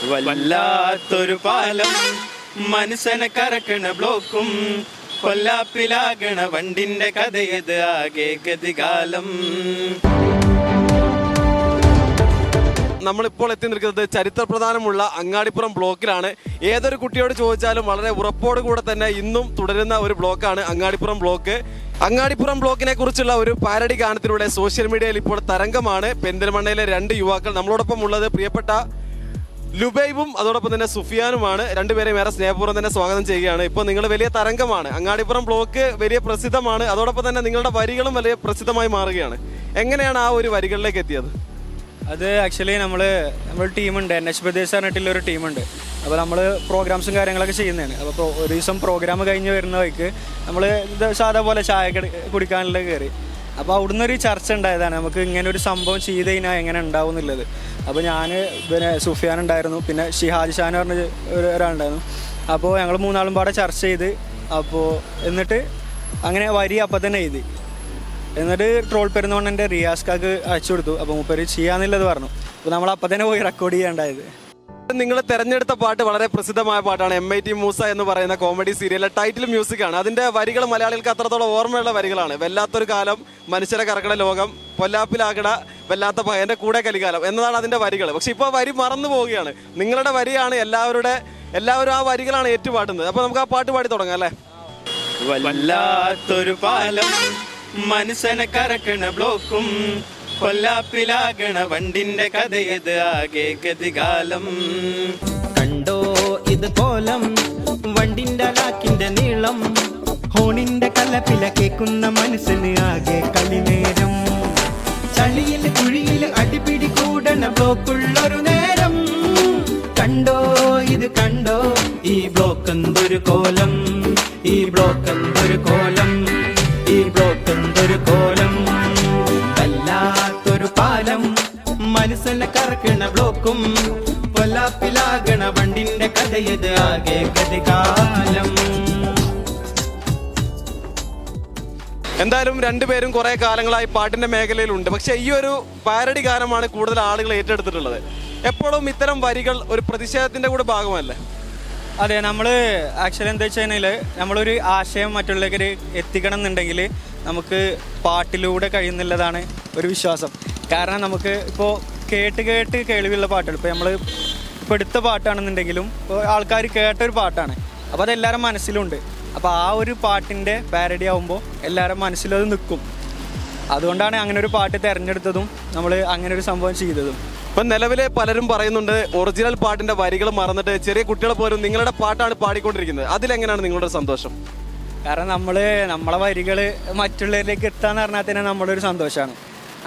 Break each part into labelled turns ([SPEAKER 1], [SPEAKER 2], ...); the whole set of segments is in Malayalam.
[SPEAKER 1] വല്ലാത്തൊരു പാലം മനസ്സനെ കറക്കണ ബ്ലോക്കും കൊല്ലാപ്പിലാകണ വണ്ടിന്റെ കഥയത് ആകെ ഗതികാലം.
[SPEAKER 2] നമ്മളിപ്പോൾ എത്തി നിൽക്കുന്നത് ചരിത്ര പ്രധാനമുള്ള അങ്ങാടിപ്പുറം ബ്ലോക്കിലാണ്. ഏതൊരു കുട്ടിയോട് ചോദിച്ചാലും വളരെ ഉറപ്പോട് കൂടെ തന്നെ ഇന്നും തുടരുന്ന ഒരു ബ്ലോക്കാണ് അങ്ങാടിപ്പുറം ബ്ലോക്ക്. അങ്ങാടിപ്പുറം ബ്ലോക്കിനെ കുറിച്ചുള്ള ഒരു പാരഡി ഗാനത്തിലൂടെ സോഷ്യൽ മീഡിയയിൽ ഇപ്പോൾ തരംഗമാണ്. പെരിന്തൽമണ്ണയിലെ രണ്ട് യുവാക്കൾ നമ്മളോടൊപ്പം ഉള്ളത് പ്രിയപ്പെട്ട ലുബൈബും അതോടൊപ്പം തന്നെ സുഫിയാനുമാണ്. രണ്ടുപേരെയും ഏറെ സ്നേഹപൂർവ്വം തന്നെ സ്വാഗതം ചെയ്യുകയാണ്. ഇപ്പോൾ നിങ്ങൾ വലിയ തരംഗമാണ്, അങ്ങാടിപ്പുറം ബ്ലോക്ക് വലിയ പ്രസിദ്ധമാണ്, അതോടൊപ്പം തന്നെ നിങ്ങളുടെ വരികളും വലിയ പ്രസിദ്ധമായി മാറുകയാണ്. എങ്ങനെയാണ് ആ ഒരു വരികളിലേക്ക് എത്തിയത്?
[SPEAKER 3] അത് ആക്ച്വലി നമ്മൾ ടീമുണ്ട്, NH പ്രദേശ് പറഞ്ഞിട്ടുള്ളൊരു ടീമുണ്ട്. അപ്പോൾ നമ്മൾ പ്രോഗ്രാംസും കാര്യങ്ങളൊക്കെ ചെയ്യുന്നതാണ്. അപ്പോൾ ഒരു ദിവസം പ്രോഗ്രാം കഴിഞ്ഞ് വരുന്ന വഴിക്ക് നമ്മൾ ഇത് സാധാ പോലെ ചായ കുടിക്കാനുള്ള കയറി. അപ്പോൾ അവിടുന്ന് ഒരു ചർച്ച ഉണ്ടായതാണ്, നമുക്ക് ഇങ്ങനെ ഒരു സംഭവം ചെയ്ത് കഴിഞ്ഞാൽ എങ്ങനെ ഉണ്ടാവും എന്നുള്ളത്. അപ്പോൾ ഞാൻ പിന്നെ സുഫിയാൻ ഉണ്ടായിരുന്നു, പിന്നെ ഷിഹാജ് ഷാൻ പറഞ്ഞ ഒരാളുണ്ടായിരുന്നു. അപ്പോൾ ഞങ്ങൾ മൂന്നാളും പാടെ ചർച്ച ചെയ്ത് അപ്പോൾ എന്നിട്ട് അങ്ങനെ വരി അപ്പം തന്നെ എഴുതി. എന്നിട്ട് ട്രോൾ പെരുന്നോണ്ണൻ്റെ റിയാസ്കാക്ക് അയച്ചു കൊടുത്തു. അപ്പോൾ മൂപ്പര് ചെയ്യാന്നുള്ളത് പറഞ്ഞു. അപ്പോൾ നമ്മൾ അപ്പം തന്നെ പോയി റെക്കോർഡ് ചെയ്യാണ്ടായത്.
[SPEAKER 2] നിങ്ങൾ തെരഞ്ഞെടുത്ത പാട്ട് വളരെ പ്രസിദ്ധമായ പാട്ടാണ്. MIT മൂസ എന്ന് പറയുന്ന കോമഡി സീരിയലിലെ ടൈറ്റിൽ മ്യൂസിക്കാണ്. അതിന്റെ വരികൾ മലയാളികൾക്ക് അത്രത്തോളം ഓർമ്മയുള്ള വരികളാണ്. വല്ലാത്തൊരു കാലം, മനുഷ്യരെ കറക്കണ ലോകം, പൊല്ലാപ്പിലാകട, വല്ലാത്ത ഭയന്റെ കൂടെ കലികാലം എന്നതാണ് അതിന്റെ വരികൾ. പക്ഷെ ഇപ്പോൾ വരി മറന്നു പോവുകയാണ്. നിങ്ങളുടെ വരിയാണ് എല്ലാവരും ആ വരികളാണ് ഏറ്റുപാട്ടുന്നത്. അപ്പൊ നമുക്ക് ആ പാട്ട് പാടി തുടങ്ങാം അല്ലേ?
[SPEAKER 1] വല്ലാത്തൊരു പാലം മനസ്സനെ കറക്കണ ബ്ലോക്കും കൊല്ലാപ്പിലാകണ വണ്ടിന്റെ കഥയത് ആകെ ഗതികാലം.
[SPEAKER 4] കണ്ടോ ഇത് കോലം, വണ്ടിന്റെ ലാക്കിന്റെ നീളം, ഹോണിന്റെ കലപ്പില കേക്കുന്ന മനസ്സിന് ആകെ കളിനേരം. ചളിയിൽ കുഴിയിൽ അടിപിടി കൂടണ ബ്ലോക്കുള്ളൊരു നേരം. കണ്ടോ ഇത് കണ്ടോ ഈ ബ്ലോക്ക് എന്തൊരു കോലം, ഈ ബ്ലോക്ക് എന്തൊരു കോലം, ഈ ബ്ലോക്ക് എന്തൊരു കോലം. വല്ലാത്തൊരു പാലം മനസ്സിനെ കറക്കണ ബ്ലോക്കും പൊല്ലാപ്പിലാകണ വണ്ടിന്റെ കഥയത് ആകെ ഗതികാലം.
[SPEAKER 2] എന്തായാലും രണ്ടുപേരും കുറെ കാലങ്ങളായി പാട്ടിന്റെ മേഖലയിലുണ്ട്. പക്ഷെ ഈ ഒരു പാരഡി ഗാനമാണ് കൂടുതൽ ആളുകൾ ഏറ്റെടുത്തിട്ടുള്ളത്. എപ്പോഴും ഇത്തരം വരികൾ ഒരു പ്രതിഷേധത്തിന്റെ കൂടെ ഭാഗമല്ലേ?
[SPEAKER 3] അതെ, നമ്മൾ ആക്ച്വലി എന്താ വെച്ച് കഴിഞ്ഞാൽ നമ്മളൊരു ആശയം മറ്റുള്ളവർക്ക് എത്തിക്കണം എന്നുണ്ടെങ്കിൽ നമുക്ക് പാട്ടിലൂടെ കഴിയുന്നുള്ളതാണ് ഒരു വിശ്വാസം. കാരണം നമുക്ക് ഇപ്പോൾ കേട്ട് കേൾവിയുള്ള പാട്ടുകൾ, ഇപ്പോൾ നമ്മൾ ഇപ്പോൾ എടുത്ത പാട്ടാണെന്നുണ്ടെങ്കിലും ഇപ്പോൾ ആൾക്കാർ കേട്ടൊരു പാട്ടാണ്, അപ്പോൾ അതെല്ലാവരും മനസ്സിലുണ്ട്. അപ്പോൾ ആ ഒരു പാട്ടിൻ്റെ പാരഡി ആകുമ്പോൾ എല്ലാവരും മനസ്സിലത് നിൽക്കും. അതുകൊണ്ടാണ് അങ്ങനെ ഒരു പാട്ട് തിരഞ്ഞെടുത്തതും നമ്മൾ അങ്ങനെ ഒരു സംഭവം ചെയ്തതും.
[SPEAKER 2] ഇപ്പം നിലവിലെ പലരും പറയുന്നുണ്ട് ഒറിജിനൽ പാട്ടിന്റെ വരികൾ മറന്നിട്ട് ചെറിയ കുട്ടികളെ പോലും നിങ്ങളുടെ പാട്ടാണ് പാടിക്കൊണ്ടിരിക്കുന്നത്. അതിലെങ്ങനെയാണ് നിങ്ങളുടെ സന്തോഷം?
[SPEAKER 3] കാരണം നമ്മളെ വരികൾ മറ്റുള്ളവരിലേക്ക് എത്താന്ന് പറഞ്ഞാൽ തന്നെ നമ്മളൊരു സന്തോഷമാണ്.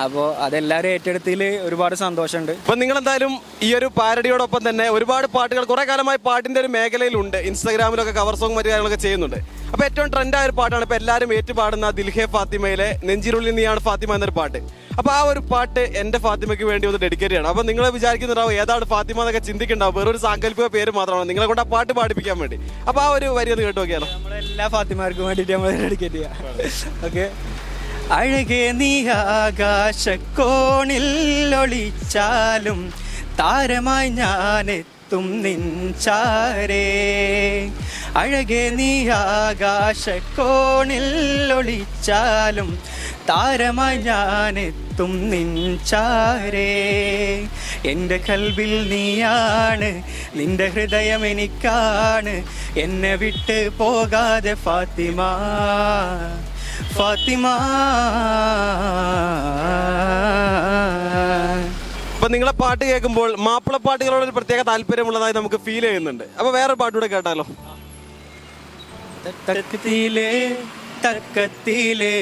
[SPEAKER 3] അപ്പോൾ അതെല്ലാവരും ഏറ്റെടുത്തതിൽ ഒരുപാട് സന്തോഷമുണ്ട്.
[SPEAKER 2] ഇപ്പം നിങ്ങളെന്തായാലും ഈ ഒരു പാരഡിയോടൊപ്പം തന്നെ ഒരുപാട് പാട്ടുകൾ കുറേ കാലമായി പാട്ടിൻ്റെ ഒരു മേഖലയിലുണ്ട്. ഇൻസ്റ്റാഗ്രാമിലൊക്കെ കവർ സോങ് മറ്റു കാര്യങ്ങളൊക്കെ ചെയ്യുന്നുണ്ട്. അപ്പോൾ ഏറ്റവും ട്രെൻഡായ ഒരു പാട്ടാണ് ഇപ്പോൾ എല്ലാവരും ഏറ്റുപാടുന്ന ദിൽഹേ ഫാത്തിമയിലെ നെഞ്ചിനുള്ളിൽ നീയാണ് ഫാത്തിമ എന്നൊരു പാട്ട്. അപ്പോൾ ആ ഒരു പാട്ട് എൻ്റെ ഫാത്തിമയ്ക്ക് വേണ്ടി ഒന്ന് ഡെഡിക്കേറ്റ് ചെയ്യണം. അപ്പോൾ നിങ്ങൾ വിചാരിക്കുന്നുണ്ടാവും ഏതാണ് ഫാത്തിമ എന്നൊക്കെ ചിന്തിക്കുന്നുണ്ടാവും. വേറൊരു സാങ്കല്പിക പേര് മാത്രമാണ് നിങ്ങളെ കൊണ്ട് ആ പാട്ട് പാടിപ്പിക്കാൻ വേണ്ടി. അപ്പോൾ ആ ഒരു വരി ഒന്ന് കേട്ട് നോക്കിയാലോ?
[SPEAKER 3] നമ്മളെല്ലാ ഫാത്തിമാർക്കും വേണ്ടിയിട്ട് നമ്മൾ ഡെഡിക്കേറ്റ് ചെയ്യാം. ഓക്കെ. അഴകെ നീ ആകാശക്കോണിൽ ഒളിച്ചാലും താരമായി ഞാനെത്തും നിൻചാരേ. അഴകെ നീ ആകാശക്കോണിൽ ഒളിച്ചാലും താരമായി ഞാനെത്തും നിൻചാരേ. എൻ്റെ കൽബിൽ നീയാണ്, നിന്റെ ഹൃദയം എനിക്കാണ്, എന്നെ വിട്ട് പോകാതെ ഫാത്തിമ ഫാത്തിമ.
[SPEAKER 2] അപ്പൊ നിങ്ങളെ പാട്ട് കേൾക്കുമ്പോൾ മാപ്പിള പാട്ടുകളോട് ഒരു പ്രത്യേക താല്പര്യമുള്ളതായി നമുക്ക് ഫീൽ ചെയ്യുന്നുണ്ട്. അപ്പൊ വേറെ പാട്ടുകൂടെ കേട്ടാലോ?
[SPEAKER 3] തക്കത്തിലെ തക്കത്തിലെ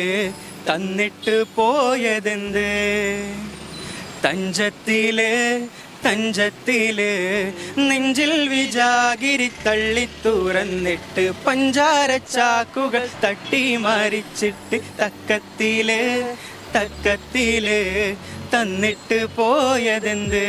[SPEAKER 3] തന്നിട്ട് പോയതെന്ത്, തഞ്ചത്തിലെ തഞ്ചത്തില് നെഞ്ചിൽ വിജാഗിരി തള്ളി തുറന്നിട്ട് പഞ്ചാരച്ചാക്കുകൾ തട്ടി മരിച്ചിട്ട് തക്കത്തില് തക്കത്തില് തന്നിട്ട് പോയതെന്ത്.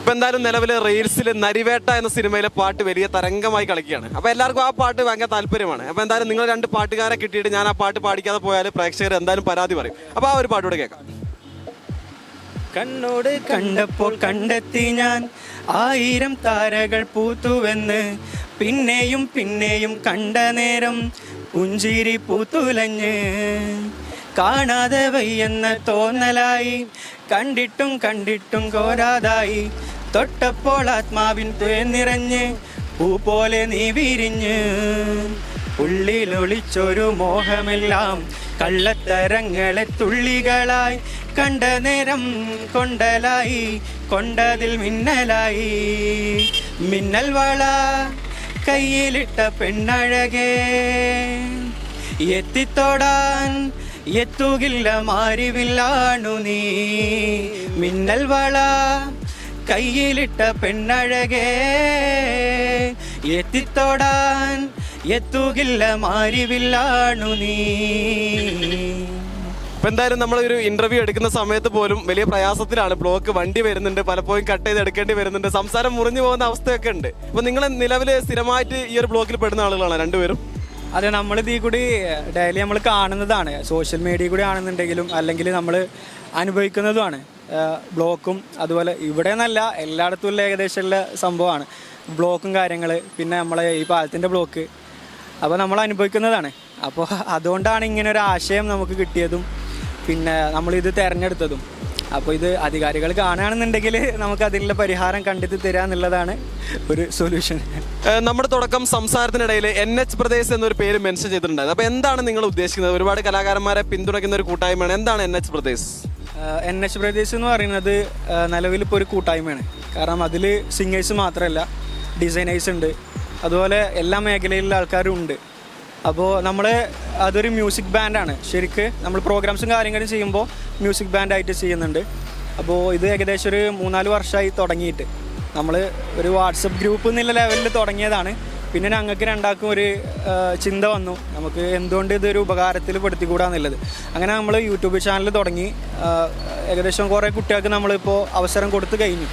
[SPEAKER 2] ഇപ്പൊ എന്തായാലും നിലവിലെ റീൽസിൽ നരിവേട്ട എന്ന സിനിമയിലെ പാട്ട് വലിയ തരംഗമായി കളിക്കുകയാണ്. അപ്പൊ എല്ലാവർക്കും ആ പാട്ട് ഭയങ്കര താല്പര്യമാണ്. അപ്പൊ എന്തായാലും നിങ്ങൾ രണ്ട് പാട്ടുകാരെ കിട്ടിയിട്ട് ഞാൻ ആ പാട്ട് പാടിക്കാതെ പോയാൽ പ്രേക്ഷകർ എന്തായാലും പരാതി പറയും. അപ്പൊ ആ ഒരു പാട്ടുകൂടെ കേൾക്കാം.
[SPEAKER 3] കണ്ണോട് കണ്ടപ്പോൾ കണ്ടെത്തി ഞാൻ 1000 താരകൾ പൂത്തുവെന്ന് പിന്നെയും പിന്നെയും കണ്ട നേരം പുഞ്ചിരി പൂത്തുലഞ്ഞ് കാണാതെ വയ്യെന്ന തോന്നലായി കണ്ടിട്ടും കണ്ടിട്ടും കോരാതായി തൊട്ടപ്പോൾ ആത്മാവിൻ നിറഞ്ഞ് പൂ പോലെ നീ വിരിഞ്ഞ് ഉള്ളിലൊളിച്ചൊരു മോഹമെല്ലാം കള്ളത്തരങ്ങളെ തുള്ളികളായി കണ്ട നേരം കൊണ്ടലായി കൊണ്ടതിൽ മിന്നലായി മിന്നൽ വള കയ്യിലിട്ട പെണ്ണഴകേ എത്തിത്തോടാൻ എത്തുകില്ല മാരിവില്ലാണു നീ മിന്നൽ വള കയ്യിലിട്ട പെണ്ണഴകേ എത്തിത്തോടാൻ എത്തുകില്ല മാരിവില്ലാണു നീ.
[SPEAKER 2] ഇപ്പൊ എന്തായാലും നമ്മളൊരു ഇന്റർവ്യൂ എടുക്കുന്ന സമയത്ത് പോലും വലിയ പ്രയാസത്തിലാണ്. ബ്ലോക്ക് വണ്ടി വരുന്നുണ്ട്, പലപ്പോഴും കട്ട് ചെയ്ത് എടുക്കേണ്ടി വരുന്നുണ്ട്, സംസാരം മുറിഞ്ഞു പോകുന്ന അവസ്ഥയൊക്കെ ഉണ്ട്. അപ്പൊ നിങ്ങൾ നിലവിൽ സ്ഥിരമായിട്ട് ഈ ഒരു ബ്ലോക്കിൽ പെടുന്ന ആളുകളാണ് രണ്ടുപേരും?
[SPEAKER 3] അതെ, നമ്മളിതീ കൂടി ഡെയിലി നമ്മൾ കാണുന്നതാണ്, സോഷ്യൽ മീഡിയ കൂടി ആണെന്നുണ്ടെങ്കിലും അല്ലെങ്കിൽ നമ്മൾ അനുഭവിക്കുന്നതുമാണ്. ബ്ലോക്കും അതുപോലെ ഇവിടെ നിന്നല്ല എല്ലായിടത്തും ഏകദേശമുള്ള സംഭവമാണ് ബ്ലോക്കും കാര്യങ്ങൾ. പിന്നെ നമ്മളെ ഈ പാലത്തിൻ്റെ ബ്ലോക്ക് അപ്പോൾ നമ്മൾ അനുഭവിക്കുന്നതാണ്. അപ്പോൾ അതുകൊണ്ടാണ് ഇങ്ങനെ ഒരു ആശയം നമുക്ക് കിട്ടിയതും പിന്നെ നമ്മളിത് തിരഞ്ഞെടുത്തതും. അപ്പോൾ ഇത് അധികാരികൾ കാണുകയാണെന്നുണ്ടെങ്കിൽ നമുക്ക് അതിനുള്ള പരിഹാരം കണ്ടെത്തി തരിക എന്നുള്ളതാണ് ഒരു സൊല്യൂഷൻ.
[SPEAKER 2] നമ്മുടെ തുടക്കം സംസാരത്തിനിടയിൽ NH പ്രദേശ് എന്നൊരു പേര് മെൻഷൻ ചെയ്തിട്ടുണ്ടായിരുന്നു. അപ്പോൾ എന്താണ് നിങ്ങൾ ഉദ്ദേശിക്കുന്നത്? ഒരുപാട് കലാകാരന്മാരെ പിന്തുണയ്ക്കുന്ന ഒരു കൂട്ടായ്മയാണ്. എന്താണ് NH പ്രദേശ്?
[SPEAKER 3] NH പ്രദേശ് എന്ന് പറയുന്നത് നിലവിലിപ്പോൾ ഒരു കൂട്ടായ്മയാണ്. കാരണം അതിൽ സിംഗേഴ്സ് മാത്രമല്ല, ഡിസൈനേഴ്സ് ഉണ്ട്, അതുപോലെ എല്ലാ മേഖലയിലുള്ള ആൾക്കാരും ഉണ്ട്. അപ്പോൾ നമ്മൾ അതൊരു മ്യൂസിക് ബാൻഡാണ്. ശരിക്ക് നമ്മൾ പ്രോഗ്രാംസും കാര്യങ്ങളും ചെയ്യുമ്പോൾ മ്യൂസിക് ബാൻഡായിട്ട് ചെയ്യുന്നുണ്ട്. അപ്പോൾ ഇത് ഏകദേശം ഒരു 3-4 വർഷമായി തുടങ്ങിയിട്ട്. നമ്മൾ ഒരു വാട്സപ്പ് ഗ്രൂപ്പ് എന്നുള്ള ലെവലിൽ തുടങ്ങിയതാണ്. പിന്നെ ഞങ്ങൾക്ക് രണ്ടാൾക്കും ഒരു ചിന്ത വന്നു, നമുക്ക് എന്തുകൊണ്ട് ഇതൊരു ഉപകാരത്തിൽ പെടുത്തിക്കൂടാന്നുള്ളത്. അങ്ങനെ നമ്മൾ യൂട്യൂബ് ചാനൽ തുടങ്ങി. ഏകദേശം കുറേ കുട്ടികൾക്ക് നമ്മളിപ്പോൾ അവസരം കൊടുത്തു കഴിഞ്ഞു.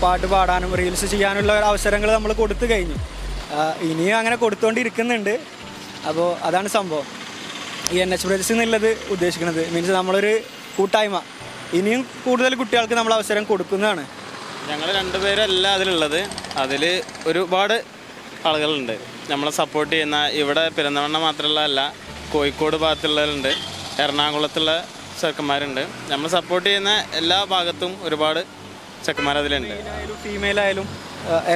[SPEAKER 3] പാട്ട് പാടാനും റീൽസ് ചെയ്യാനുള്ള അവസരങ്ങൾ നമ്മൾ കൊടുത്തു കഴിഞ്ഞു. ഇനിയും അങ്ങനെ കൊടുത്തുകൊണ്ടിരിക്കുന്നുണ്ട്. അപ്പോൾ അതാണ് സംഭവം. ഈ NH പ്രദേശ് എന്നുള്ളത് ഉദ്ദേശിക്കുന്നത് മീൻസ് നമ്മളൊരു കൂട്ടായ്മ. ഇനിയും കൂടുതൽ കുട്ടികൾക്ക് നമ്മൾ അവസരം കൊടുക്കുന്നതാണ്.
[SPEAKER 1] ഞങ്ങൾ രണ്ടുപേരല്ല അതിലുള്ളത്, അതിൽ ഒരുപാട് ആളുകളുണ്ട് നമ്മളെ സപ്പോർട്ട് ചെയ്യുന്ന. ഇവിടെ പെരുന്തമണ്ണ മാത്രമല്ല, കോഴിക്കോട് ഭാഗത്തുള്ളവരുണ്ട്, എറണാകുളത്തുള്ള ചെറുക്കന്മാരുണ്ട്. നമ്മൾ സപ്പോർട്ട് ചെയ്യുന്ന എല്ലാ ഭാഗത്തും ഒരുപാട് ചെക്കന്മാർ അതിലുണ്ട്.
[SPEAKER 3] ഫീമെയിലായാലും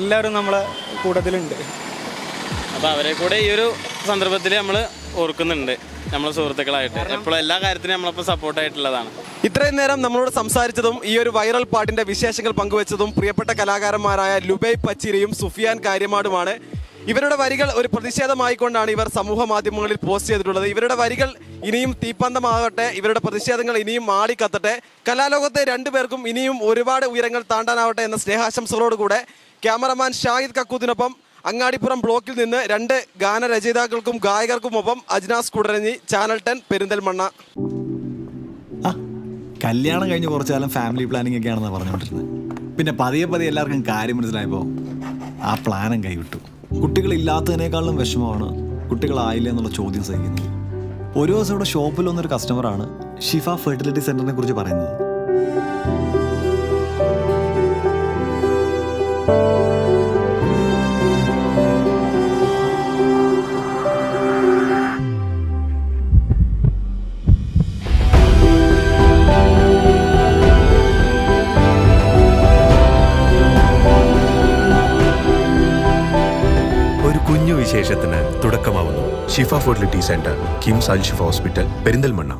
[SPEAKER 3] എല്ലാവരും നമ്മളെ കൂട്ടത്തിലുണ്ട്.
[SPEAKER 1] അപ്പോൾ അവരെ കൂടെ ഈ ഒരു സന്ദർഭത്തിൽ നമ്മൾ ഓർക്കുന്നുണ്ട്, നമ്മളെ സുഹൃത്തുക്കളായിട്ട്. എപ്പോഴും എല്ലാ കാര്യത്തിനും നമ്മളിപ്പോൾ സപ്പോർട്ടായിട്ടുള്ളതാണ്.
[SPEAKER 2] ഇത്രയും നേരം നമ്മളോട് സംസാരിച്ചതും ഈ ഒരു വൈറൽ പാട്ടിന്റെ വിശേഷങ്ങൾ പങ്കുവച്ചതും പ്രിയപ്പെട്ട കലാകാരന്മാരായ ലുബൈ പച്ചിരിയും സുഫിയാൻ കാര്യമാടുമാണ്. ഇവരുടെ വരികൾ ഒരു പ്രതിഷേധമായിക്കൊണ്ടാണ് ഇവർ സമൂഹ മാധ്യമങ്ങളിൽ പോസ്റ്റ് ചെയ്തിട്ടുള്ളത്. ഇവരുടെ വരികൾ ഇനിയും തീപ്പന്തമാകട്ടെ, ഇവരുടെ പ്രതിഷേധങ്ങൾ ഇനിയും ആളിക്കത്തട്ടെ. കലാലോകത്തെ രണ്ടുപേർക്കും ഇനിയും ഒരുപാട് ഉയരങ്ങൾ താണ്ടാനാവട്ടെ എന്ന സ്നേഹാശംസകളോടുകൂടെ ക്യാമറമാൻ ഷാഹിദ് കക്കൂത്തിനൊപ്പം അങ്ങാടിപ്പുറം ബ്ലോക്കിൽ നിന്ന് 2 ഗാനരചയിതാക്കൾക്കും ഗായകർക്കുമൊപ്പം അജ്നാസ് കുടരഞ്ഞി, ചാനൽ 10 പെരിന്തൽമണ്ണ.
[SPEAKER 5] കല്യാണം കഴിഞ്ഞ് കുറച്ചു കാലം ഫാമിലി പ്ലാനിങ് ഒക്കെയാണെന്നാണ് പറഞ്ഞുകൊണ്ടിരുന്നത്. പിന്നെ പതിയെ പതിയെ എല്ലാവർക്കും കാര്യം മനസ്സിലായപ്പോൾ ആ പ്ലാനും കൈവിട്ടു. കുട്ടികളില്ലാത്തതിനേക്കാളും വിഷമമാണ് കുട്ടികളായില്ല എന്നുള്ള ചോദ്യം സഹിക്കുന്നത്. ഒരു ദിവസം ഇവിടെ ഷോപ്പിൽ വന്നൊരു കസ്റ്റമറാണ് ഷിഫ ഫെർട്ടിലിറ്റി സെൻ്ററിനെ കുറിച്ച് പറയുന്നത്.
[SPEAKER 6] വിശേഷത്തിന് തുടക്കമാവുന്നു. ഷിഫ ഫെർട്ടിലിറ്റി സെന്റർ, കിംസ് അൽ ഷിഫ ഹോസ്പിറ്റൽ, പെരിന്തൽമണ്ണ.